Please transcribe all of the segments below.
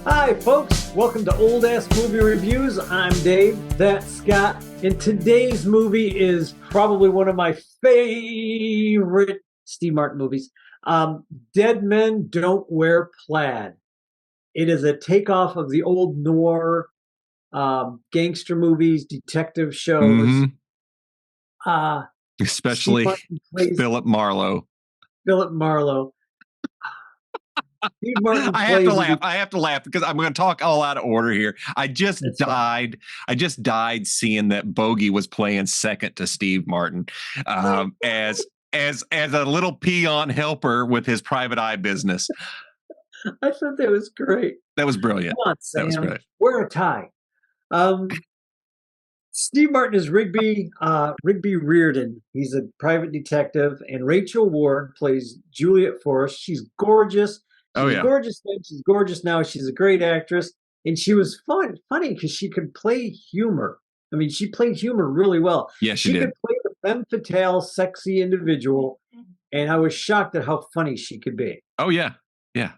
Hi, folks. Welcome to Old Ass Movie Reviews. I'm Dave. That's Scott. And today's movie is probably one of my favorite Steve Martin movies. Dead Men Don't Wear Plaid. It is a takeoff of the old noir gangster movies, detective shows. Hmm. Uh, Steve Especially Martin plays Philip Marlowe. Philip Marlowe. Steve Martin I have to plays laugh. the. I have to laugh because I'm going to talk all out of order here. I just It's fine. died. I just died seeing that Bogey was playing second to Steve Martin, as a little peon helper with his private eye business. I thought that was great. That was Come brilliant. on, That was Sam. great. Wear a tie. Um, Steve Martin is Rigby Reardon. He's a private detective, and Rachel Ward plays Juliet Forrest. She's gorgeous. She Oh was yeah. gorgeous then. She's gorgeous now. She's a great actress, and she was funny because she could play humor. I mean, she played humor really well. Yes, she She could did. play the femme fatale, sexy individual, and I was shocked at how funny she could be. Oh yeah. Yeah.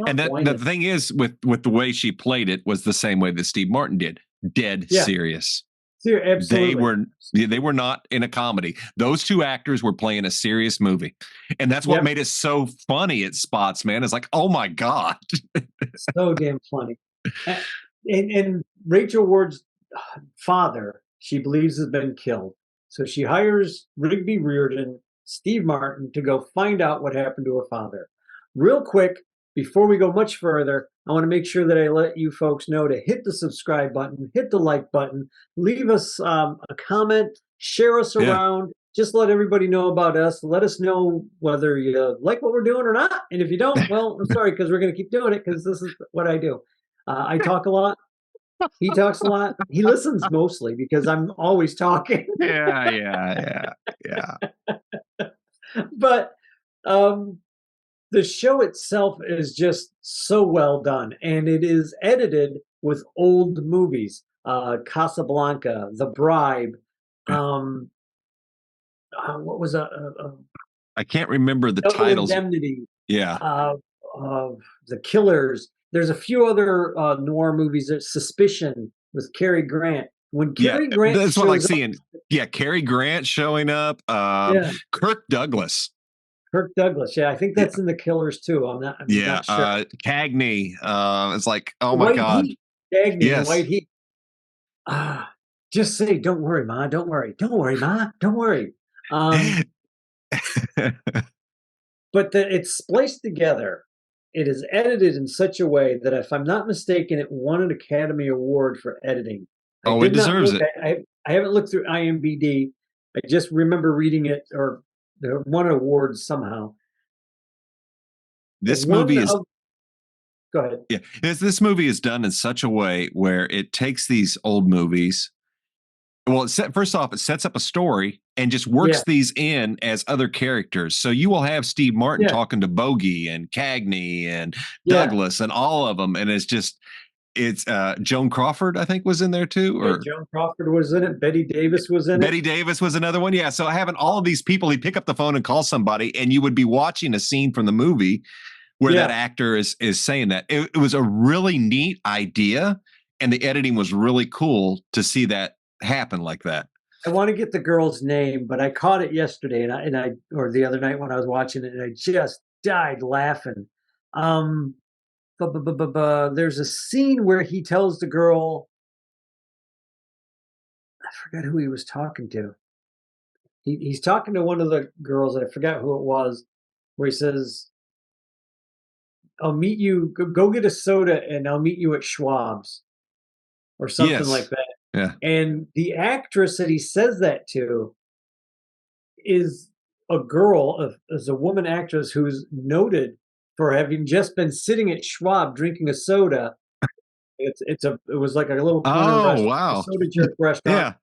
And Stop that the whining. thing is with the way she played it was the same way that Steve Martin did. Dead Yeah, serious. They absolutely. were they were not in a comedy. Those two actors were playing a serious movie. And that's what Yep. made it so funny at spots, man. It's like, "Oh my god." So damn funny. And Rachel Ward's father, she believes, has been killed. So she hires Rigby Reardon, Steve Martin, to go find out what happened to her father. Real quick, before we go much further, I want to make sure that I let you folks know to hit the subscribe button, hit the like button, leave us a comment, share us Yeah. around. Just let everybody know about us. Let us know whether you like what we're doing or not. And if you don't, well, I'm sorry, because we're going to keep doing it because this is what I do. I talk a lot. He talks a lot. He listens mostly because I'm always talking. Yeah, yeah, yeah. But um, the show itself is just so well done, and it is edited with old movies. Casablanca, The Bribe. Yeah. Um, what was I can't remember the Double titles. Indemnity? Yeah. Uh, uh, The Killers. There's a few other noir movies. There's Suspicion with Cary Grant. When Yeah, Cary Grant that's what I like shows up, seeing. Yeah, Cary Grant showing up, yeah, Kirk Douglas. Kirk Douglas. Yeah, I think Yeah. that's in The Killers too. I'm Yeah, not sure. Cagney. It's like, oh The my White god. Heat. Dagny, The Yes. White Heat. Ah, just say, "Don't worry, Ma. Don't worry. Don't worry, Ma. Don't worry." Um, but it's spliced together. It is edited in such a way that, if I'm not mistaken, it won an Academy Award for editing. I Oh, it did not deserves look. it. I haven't looked through IMDb. I just remember reading it, or it won awards somehow. This One movie is of Go ahead. Yeah, this movie is done in such a way where it takes these old movies. Well, first off, it sets up a story and just Yeah, works these in as other characters. So you will have Steve Martin yeah, talking to Bogey and Cagney and yeah. Douglas and all of them, and it's Joan Crawford, I think, was in there too, Yeah, or Joan Crawford was in it. Betty Davis was in it. Betty Davis was another one. Yeah, so having all of these people, he'd pick up the phone and call somebody, and you would be watching a scene from the movie where that Yeah, actor is saying that. It was a really neat idea, and the editing was really cool to see that happen like that. I want to get the girl's name, but I caught it yesterday, and I or the other night when I was watching it, and I just died laughing. Um, there's a scene where he tells the girl, I forgot who he was talking to. He's talking to one of the girls, and I forgot who it was, where he says, "I'll meet you. Go get a soda, and I'll meet you at Schwab's," or something like Yes. that. Yeah. And the actress that he says that to is a girl, is a woman actress who's noted for having just been sitting at Schwab drinking a soda. It was like a little corner Oh, restaurant, a wow. soda jerk restaurant, Yeah.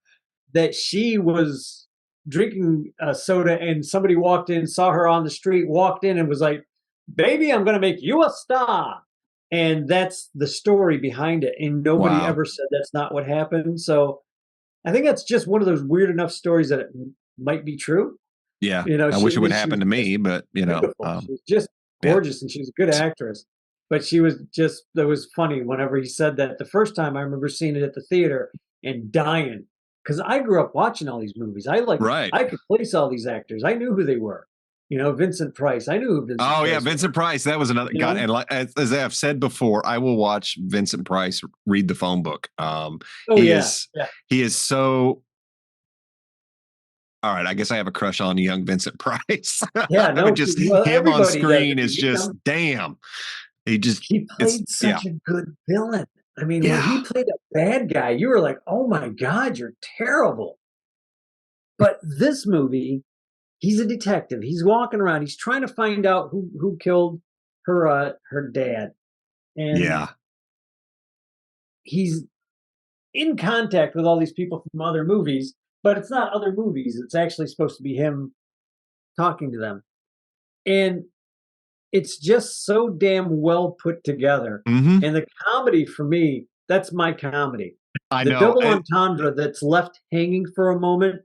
that she was drinking a soda, and somebody walked in, saw her on the street, walked in and was like, "Baby, I'm going to make you a star." And that's the story behind it. And nobody Wow. ever said that's not what happened. So I think that's just one of those weird enough stories that it might be true. Yeah. You know, I she, wish I it would mean, she happen was to just me, but beautiful. She was just yeah. gorgeous, and she was a good actress. but she was just, that was funny whenever he said that the first time. I remember seeing it at the theater and dying because I grew up watching all these movies. Right. I could place all these actors. I knew who they were. You know, Vincent Price. I knew who Vincent Oh yeah, Price was. Vincent Price. That was another You God. know? And like, as I've said before, I will watch Vincent Price read the phone book. Oh He yeah, is yeah, he is so. All right, I guess I have a crush on young Vincent Price. yeah. I mean, No, just well, him on everybody does screen if is you meet just him. damn. He just He it's played yeah, such a good villain. I mean, when he yeah, played a bad guy, you were like, "Oh my God, you're terrible." But this movie, he's a detective. He's walking around. He's trying to find out who killed her dad, and yeah. he's in contact with all these people from other movies. But it's not other movies. It's actually supposed to be him talking to them, and it's just so damn well put together. Hmm. And the comedy for me, that's my comedy. I The know. double entendre that's left hanging for a moment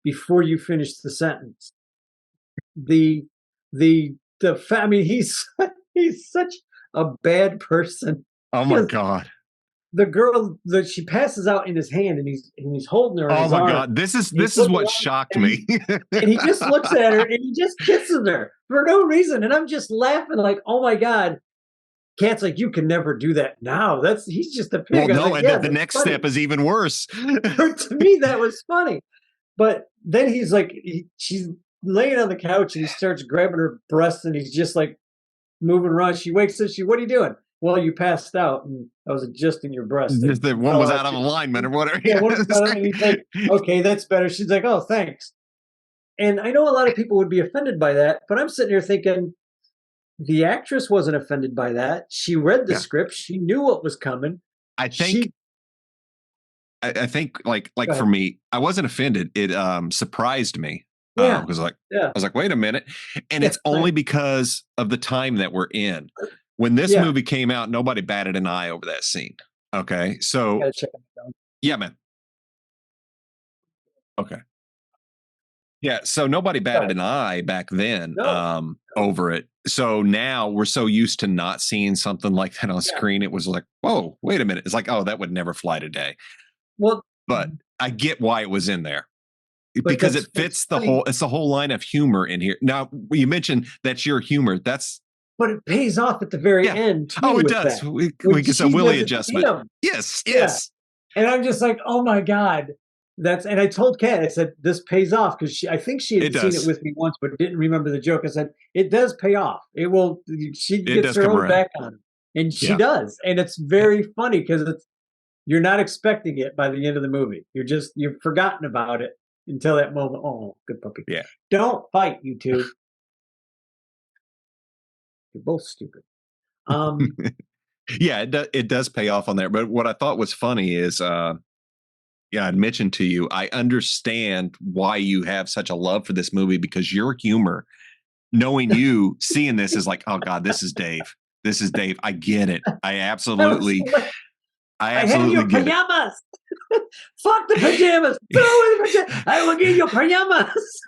before you finish the sentence. The I mean, he's he's such a bad person Oh my because God. the girl that she passes out in his hand and he's holding her in Oh his my arm. God. This is And he's this is looking what around shocked and me. he just looks at her and he just kisses her for no reason. And I'm just laughing like, oh my God. Cat's like, you can never do that now. He's just a Well, pig. I was no, like, and yeah, the that's next funny. step is even worse. To me, that was funny. But then he's like, she's laying on the couch and he starts grabbing her breasts and he's just like moving around. She wakes up. What are you doing? Well, you passed out and I was adjusting your breast Just and that one fell was out. out of alignment or whatever. Yeah, and he's like, okay, that's better. She's like, oh, thanks. And I know a lot of people would be offended by that, but I'm sitting here thinking, the actress wasn't offended by that. She read the Yeah. script. She knew what was coming. I think She I think Go like for ahead. me, I wasn't offended. It surprised me. Yeah, Because like yeah, I was like, wait a minute. And yeah, it's only because of the time that we're in. When this yeah. movie came out, nobody batted an eye over that scene. Okay. I So gotta check on my phone. yeah, man. Okay. Yeah. So nobody batted Sorry. an eye back then No, no. over it. So now we're so used to not seeing something like that on Yeah. screen. It was like, whoa, wait a minute. It's like, oh, that would never fly today. Well, But I get why it was in there. but Because that's it what's fits funny. it's the whole line of humor in here. Now, you mentioned that's your humor. That's But it pays off at the very yeah. end too Oh, it with does. that. We When get some she Willie does it to adjustment. him. Yes, Yeah. yes. And I'm just like, oh my God. And I told Kat, I said, this pays off because I think she It had seen it does. with me once, but didn't remember the joke. I said, it does pay off. It will, she It gets does her come own around. back on. And she Yeah. does. And it's very funny because you're not expecting it by the end of the movie. You've forgotten about it until that moment. Oh, good puppy. Yeah. Don't fight, you two. You're both stupid. Um, Yeah, it does pay off on there. But what I thought was funny is yeah, I'd mentioned to you, I understand why you have such a love for this movie because your humor, knowing you, seeing this is like, oh God, this is Dave. This is Dave. I get it. I was like, I I have absolutely your get it. pajamas. Fuck the pajamas. Throw away the pajamas. I will give you pajamas.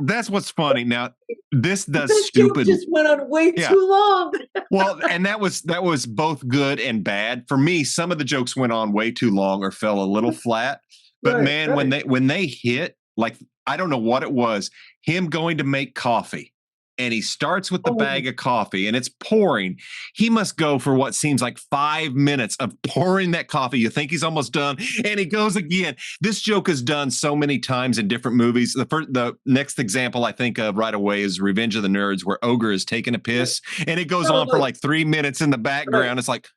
That's what's funny. Now, this does This joke stupid. just went on way Yeah. too long. Well, and that was both good and bad. For me, some of the jokes went on way too long or fell a little flat. But Right, man, right. when they hit, like I don't know what it was, him going to make coffee. And he starts with the Oh, bag of coffee and it's pouring. He must go for what seems like 5 minutes of pouring that coffee. You think he's almost done, and he goes again. This joke is done so many times in different movies. The next example I think of right away is Revenge of the Nerds, where Ogre is taking a piss, and it goes on for totally. like 3 minutes in the Right, background. It's like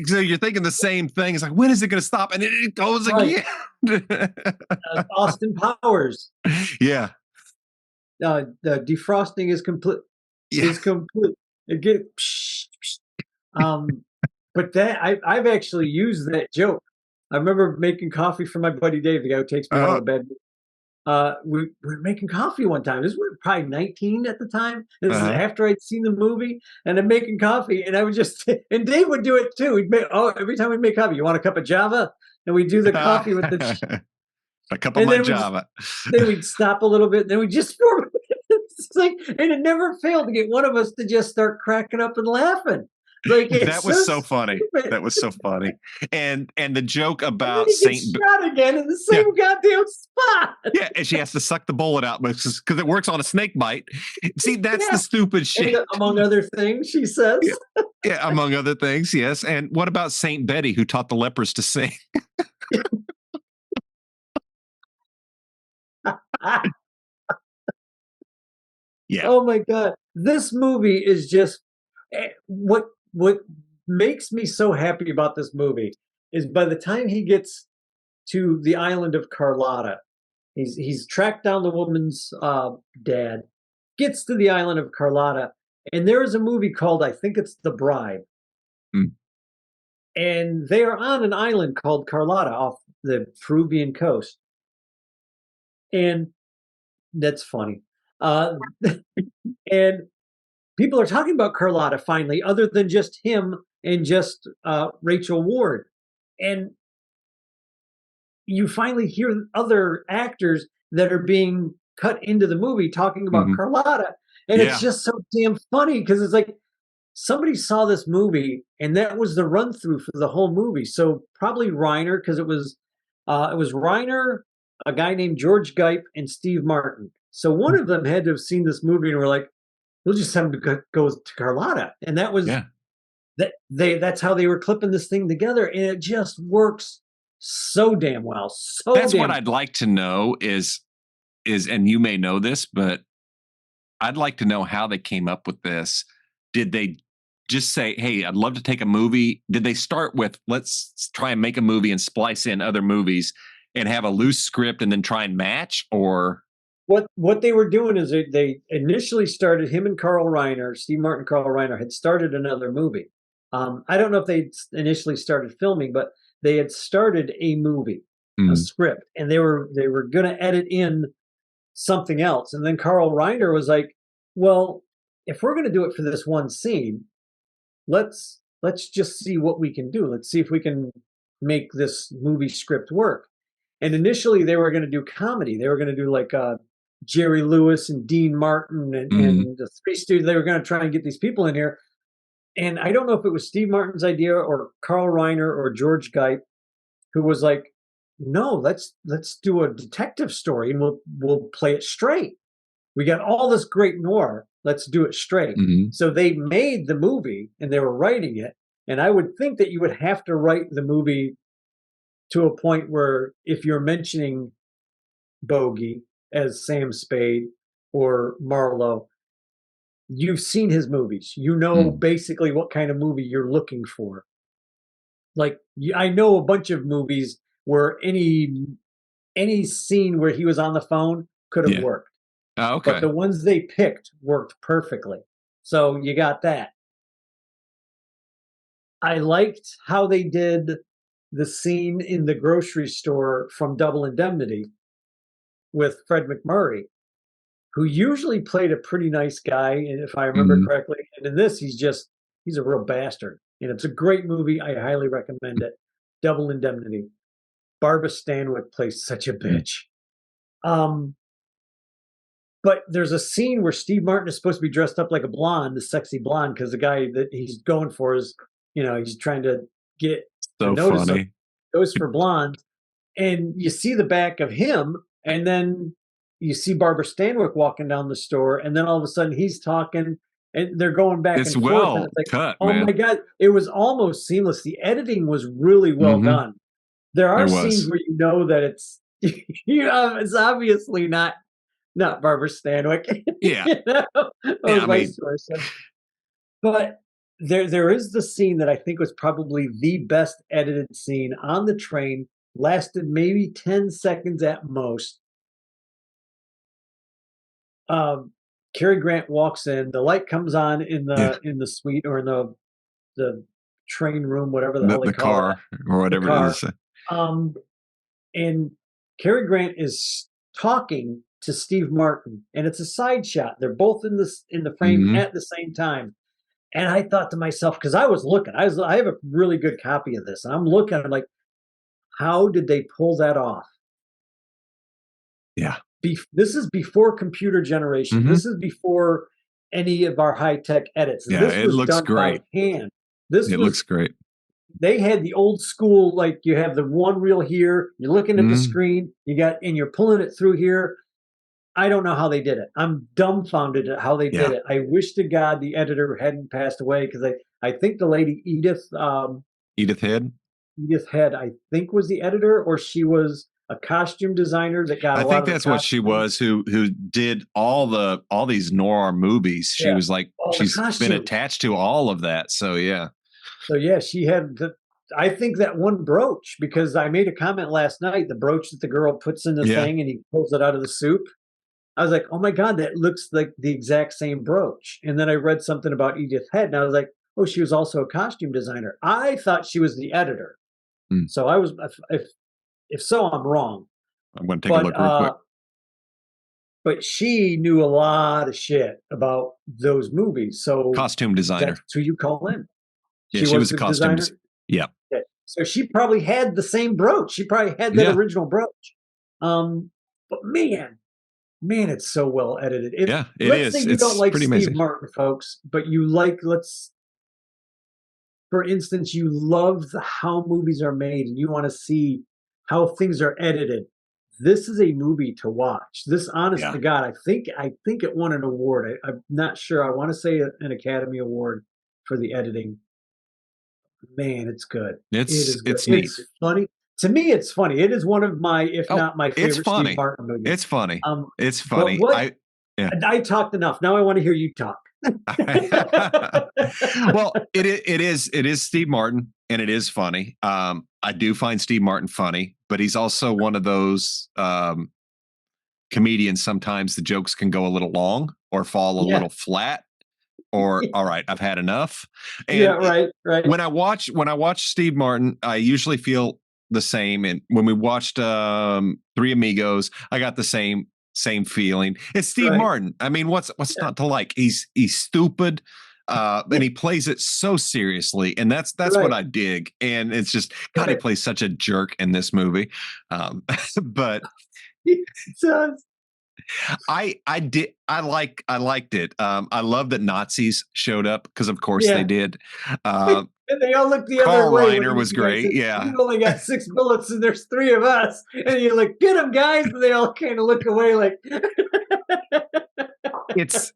so you're thinking the same thing. It's like, when is it going to stop? And it goes right. again. Austin Powers. Yeah, The defrosting is complete. yeah. Is complete. It get psh, psh. Um, but I've actually used that joke. I remember making coffee for my buddy Dave, the guy who takes me out of Uh, the bed. We were making coffee one time. This was probably 19 at the time. This is uh-huh. after I'd seen the movie, and I'm making coffee, and I would just and Dave would do it too. He'd make every time we make coffee, you want a cup of Java, and we do the coffee with A cup of and my Java. then we'd stop a little bit, then we just pour it. It's like, and it never failed to get one of us to just start cracking up and laughing. Like, That it's was so so funny. stupid. That was so funny. And the joke And then about he gets Saint shot again in the yeah, same goddamn spot. yeah, and she has to suck the bullet out because it works on a snake bite. See, that's the Yeah. stupid shit. And among other things, she says. Yeah, yeah, among other things, yes. And what about Saint Betty, who taught the lepers to sing? Yeah. Oh my god, this movie is just what makes me so happy about this movie is by the time he gets to the island of Carlotta, he's tracked down the woman's dad, gets to the island of Carlotta, and there is a movie called, I think it's The Bride, Mm. and they are on an island called Carlotta off the Peruvian coast, and that's funny. Uh, and people are talking about Carlotta finally, other than just him and just Rachel Ward. And you finally hear other actors that are being cut into the movie talking about Mhm. Carlotta. And it's Yeah. just so damn funny because it's like somebody saw this movie and that was the run through for the whole movie. So probably Reiner, because it was Reiner, a guy named George Geip, and Steve Martin. So one of them had to have seen this movie and were like, we'll just have him go to Carlotta. And that was Yeah. that's how they were clipping this thing together. And it just works so damn well. So That's what damn I'd like to know is and you may know this, but I'd like to know how they came up with this. Did they just say, "Hey, I'd love to take a movie"? Did they start with, "Let's try and make a movie and splice in other movies and have a loose script and then try and match"? Or what they were doing is they initially started him and Carl Reiner, Steve Martin, Carl Reiner had started another movie. I don't know if they initially started filming, but they had started a movie, a mm, script, and they were going to edit in something else. And then Carl Reiner was like, "Well, if we're going to do it for this one scene, let's just see what we can do. Let's see if we can make this movie script work." And initially, they were going to do comedy. They were going to do like Jerry Lewis and Dean Martin mm, and the Three Stooges. They were going to try and get these people in here. And I don't know if it was Steve Martin's idea or Carl Reiner or George Geip who was like, "No, let's do a detective story and we'll play it straight. We got all this great noir. Let's do it straight." mhm, So they made the movie and they were writing it. And I would think that you would have to write the movie to a point where if you're mentioning Bogey as Sam Spade or Marlowe, you've seen his movies. You know mm, basically what kind of movie you're looking for. Like I know a bunch of movies where any scene where he was on the phone could have yeah. worked, Oh, but okay. the ones they picked worked perfectly. So you got that. I liked how they did the scene in the grocery store from Double Indemnity with Fred McMurray, who usually played a pretty nice guy, if I remember Mhm. correctly. And in this, he's a real bastard. And it's a great movie. I highly recommend it. Double Indemnity. Barbara Stanwyck plays such a bitch. Um, but there's a scene where Steve Martin is supposed to be dressed up like a blonde, the sexy blonde, because the guy that he's going for is, he's trying to get a So notice of funny. goes for blonde. And you see the back of him, and then you see Barbara Stanwyck walking down the store, and then all of a sudden he's talking, and they're going back It's and forth, and well it's like, cut, oh my man. god, it was almost seamless. The editing was really well Mhm. done. There are There scenes was. where you know that it's it's obviously not Barbara Stanwyck, Yeah. or Yeah, I vice mean, versa. But there is the scene that I think was probably the best edited scene on the train, lasted maybe 10 seconds at most. Um, Cary Grant walks in, the light comes on yeah, in the suite or in the train room, whatever the hell they the call that, car or the whatever it car. is. Um, and Cary Grant is talking to Steve Martin, and it's a side shot. They're both in the frame Mhm. at the same time. And I thought to myself, because I was looking, I have a really good copy of this, and I'm looking, I'm like, how did they pull that off? Yeah. this is before computer generation. Mm-hmm. This is before any of our high tech edits. Yeah, This it was looks done by great. hand. This It looks was great. they had the old school, like you have the one reel here, you're looking at the Mm, screen, and you're pulling it through here. I don't know how they did it. I'm dumbfounded at how they did yeah. it. I wish to God the editor hadn't passed away, because I think the lady Edith Head. Edith Head, I think, was the editor, or she was a costume designer that got I a lot think of the that's what she costumes. was, who did all these noir movies. She Yeah, was like, all the she's been costumes. attached to all of that. So yeah. So yeah, she had the. I think that one brooch, because I made a comment last night. The brooch that the girl puts in the Yeah. thing and he pulls it out of the soup. I was like, oh my God, that looks like the exact same brooch. And then I read something about Edith Head, and I was like, oh, she was also a costume designer. I thought she was the editor. Hmm. So I was, if so, I'm wrong. I'm going to take a But look real quick. but she knew a lot of shit about those movies. So Costume designer. that's who you call in. Yeah, She she was was a the costume. designer. Yeah. Okay. So she probably had the same brooch. She probably had that Yeah. original brooch. But man, it's so well edited. If Yeah, it let's say is. you don't It's like pretty Steve amazing. Martin, folks, but you like, for instance, you love how movies are made and you want to see how things are edited. This is a movie to watch. This, honest Yeah. to God, I think it won an award. I'm not sure. I want to say an Academy Award for the editing. Man, it's good. It is good. It's neat. It's funny. To me, it's funny. It is one of my, if Oh, not my it's favorite Steve funny. Martin movies. It's funny. Um, It's but funny. what Yeah. I talked enough. Now I want to hear you talk. Well, it is Steve Martin, and it is funny. I do find Steve Martin funny, but he's also one of those comedians. Sometimes the jokes can go a little long or fall a Yeah. little flat, or all right, I've had enough. Yeah, And right. when I watch Steve Martin, I usually feel the same. And when we watched Three Amigos, I got the same feeling. It's Steve Right. Martin. I mean, what's not to like? He's stupid. And he plays it so seriously, and that's what Right. I dig. And it's just God, he Right. plays such a jerk in this movie. But It does. I liked it. I love that Nazis showed up, because of course Yeah. they did. And they all look the other Carl way. Reiner was great. Yeah. You only got 6 bullets and there's 3 of us. And you're like, get them, guys. And they all kind of look away like. It's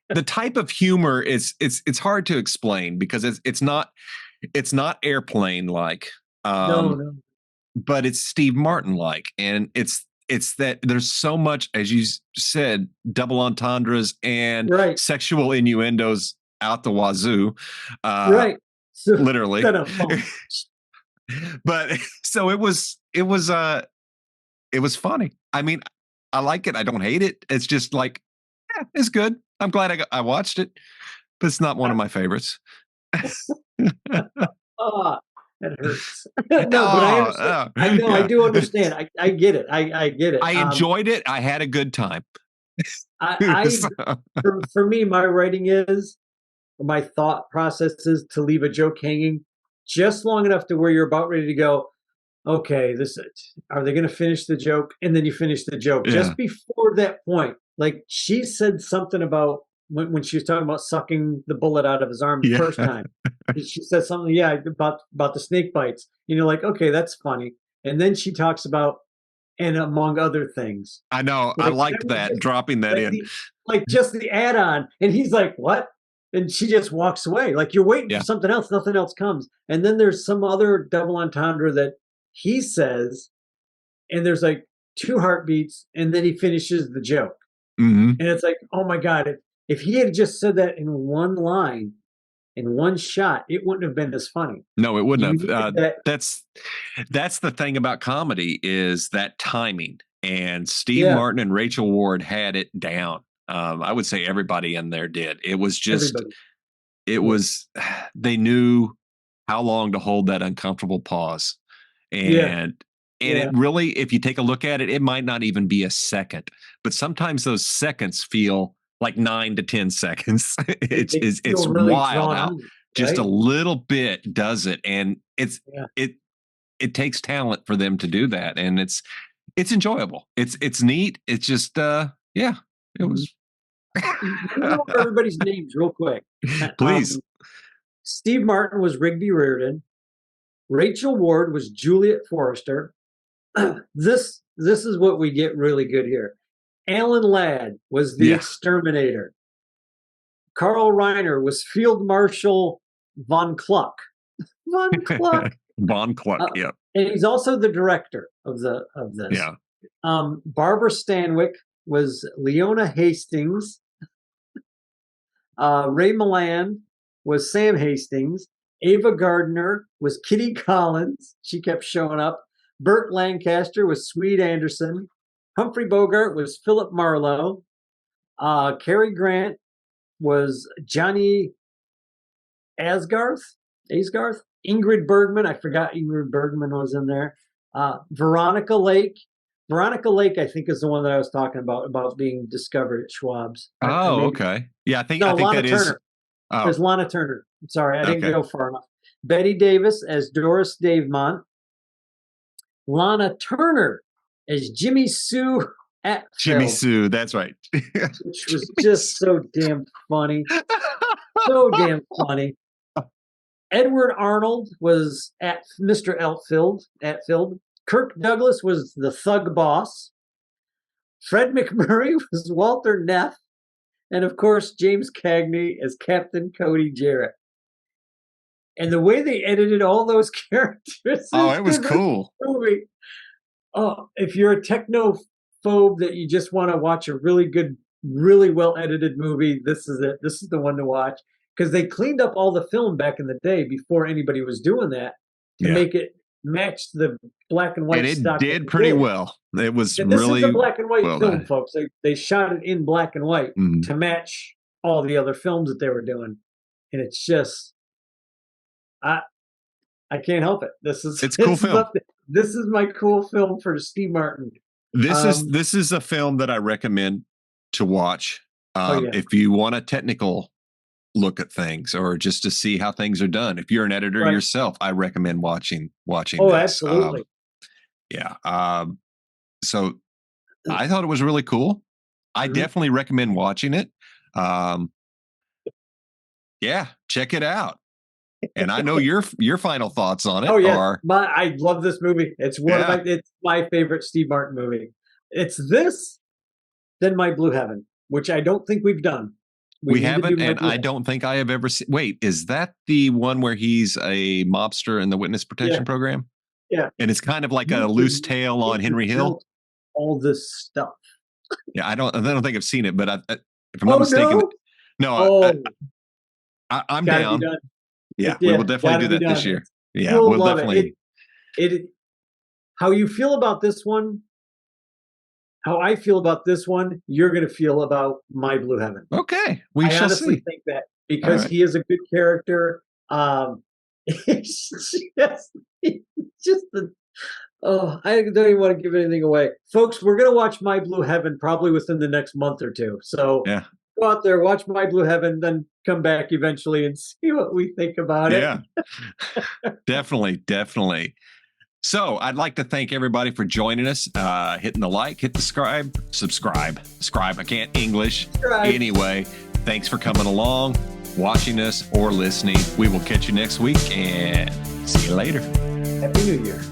the type of humor it's hard to explain, because it's not Airplane like, No. but it's Steve Martin like, and it's that there's so much, as you said, double entendres and Right. sexual innuendos out the wazoo, Right. So literally. But so it was funny. I mean, I like it. I don't hate it. It's just like, it's good. I'm glad I watched it, but it's not one of my favorites. Oh, that hurts. No, but I understand. I know. Yeah. I do understand. I get it. I get it. I enjoyed it. I had a good time. For me, my thought process is to leave a joke hanging just long enough to where you're about ready to go, okay, are they going to finish the joke? And then you finish the joke. Yeah. Just before that point, like she said something about when she was talking about sucking the bullet out of his arm the first time. She said something, about the snake bites. You know, like, okay, that's funny. And then she talks about, and among other things. I know. Like, I liked that, dropping that in. Just the add-on. And he's like, what? And she just walks away. Like, you're waiting for something else. Nothing else comes. And then there's some other double entendre that he says, and there's like 2 heartbeats, and then he finishes the joke. Mm-hmm. And it's like, oh my God, if he had just said that in one line, in one shot, it wouldn't have been as funny. No, it wouldn't have. That's the thing about comedy, is that timing. And Steve Martin and Rachel Ward had it down. I would say everybody in there did. It was just, they knew how long to hold that uncomfortable pause. And it really, if you take a look at it, it might not even be a second, but sometimes those seconds feel like 9 to 10 seconds. It's really wild out. Just a little bit does it. And it takes talent for them to do that. And It's enjoyable. It's neat. It's just yeah, it was. Let me go over everybody's names real quick. Please. Steve Martin was Rigby Riordan. Rachel Ward was Juliet Forrester. This is what we get really good here. Alan Ladd was the exterminator. Carl Reiner was Field Marshal von Kluck. Von Kluck. Von Kluck, yeah. And he's also the director of this. Yeah. Barbara Stanwyck was Leona Hastings. Ray Milland was Sam Hastings. Ava Gardner was Kitty Collins. She kept showing up. Burt Lancaster was Swede Anderson. Humphrey Bogart was Philip Marlowe. Cary Grant was Johnny Asgarth. Ingrid Bergman. I forgot Ingrid Bergman was in there. Veronica Lake. Veronica Lake, I think, is the one that I was talking about being discovered at Schwab's. Okay. Yeah, I think Lana that Turner. Oh. There's Lana Turner. Sorry, I didn't go far enough. Betty Davis as Doris Davemont. Lana Turner as Jimmy Sue Atfield. Jimmy Sue, that's right. Which was just so damn funny. So damn funny. Edward Arnold was at Mr. Atfield. Kirk Douglas was the thug boss. Fred McMurray was Walter Neff. And of course, James Cagney as Captain Cody Jarrett. And the way they edited all those characters. Oh, it was cool. Movie. Oh, if you're a technophobe that you just want to watch a really good, really well edited movie, this is it. This is the one to watch. Because they cleaned up all the film back in the day before anybody was doing that to make it match the black and white and it stock. Did pretty well. It was really this is a black and white film, done. folks. They shot it in black and white to match all the other films that they were doing. And it's just I can't help it. It's a cool film. This is my cool film for Steve Martin. This is a film that I recommend to watch if you want a technical look at things or just to see how things are done. If you're an editor yourself, I recommend watching Oh, this. absolutely. So I thought it was really cool. I definitely recommend watching it. Check it out. And I know your final thoughts on it. Oh yeah, I love this movie. It's it's my favorite Steve Martin movie. It's this, then My Blue Heaven, which I don't think we've done. We haven't, and I don't think I have ever seen. Wait, is that the one where he's a mobster in the witness protection program? Yeah, and it's kind of like a loose tale on Henry Hill. All this stuff. Yeah, I don't think I've seen it, but if I'm not mistaken, I'm down. Yeah, we will definitely do that this year. Yeah, we'll definitely. How you feel about this one? How I feel about this one, you're going to feel about My Blue Heaven. Okay, I honestly think that because he is a good character. It's just I don't even want to give anything away, folks. We're going to watch My Blue Heaven probably within the next month or two. So go out there, watch My Blue Heaven, then come back eventually and see what we think about it. Yeah, definitely. So I'd like to thank everybody for joining us, hitting the like, hit the subscribe. I can't English. Anyway, thanks for coming along, watching us or listening. We will catch you next week and see you later. Happy New Year.